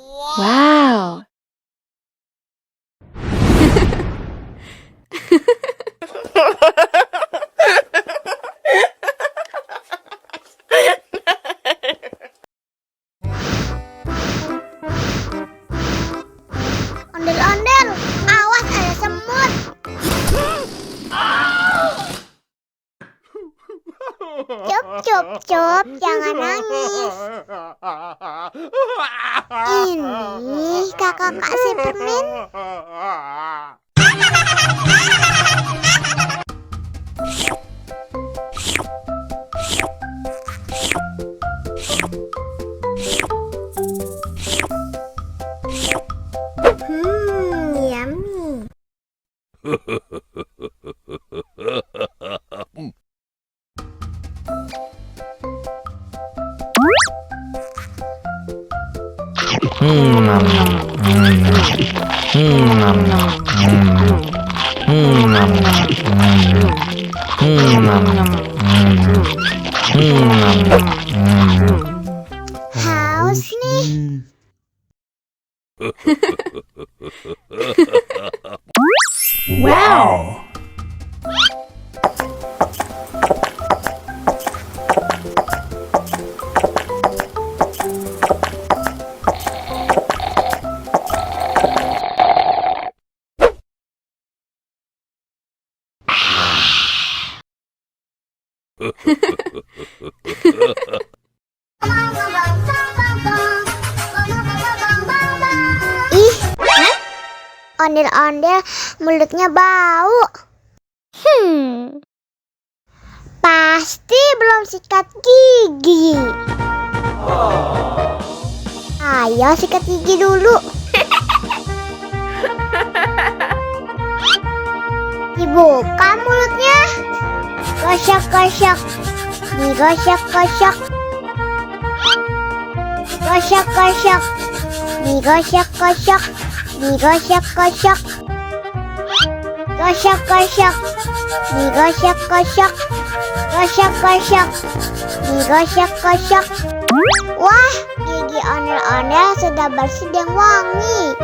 Wow. Ondel-ondel, awas ada semut. Cop, cop, cop, jangan nangis. Ini kakak kasih permen. Yummy. Haus nih. Wow. Ih, ondel-ondel mulutnya bau. Pasti belum sikat gigi. Ayo sikat gigi dulu. Dibuka mulutnya. Gosok-gosok. Digosok-gosok. Gosok-gosok. Digosok-gosok. Digosok-gosok. Gosok-gosok. Digosok-gosok. Gosok-gosok. Digosok-gosok. Wah, gigi ondel-ondel sudah bersih dan wangi.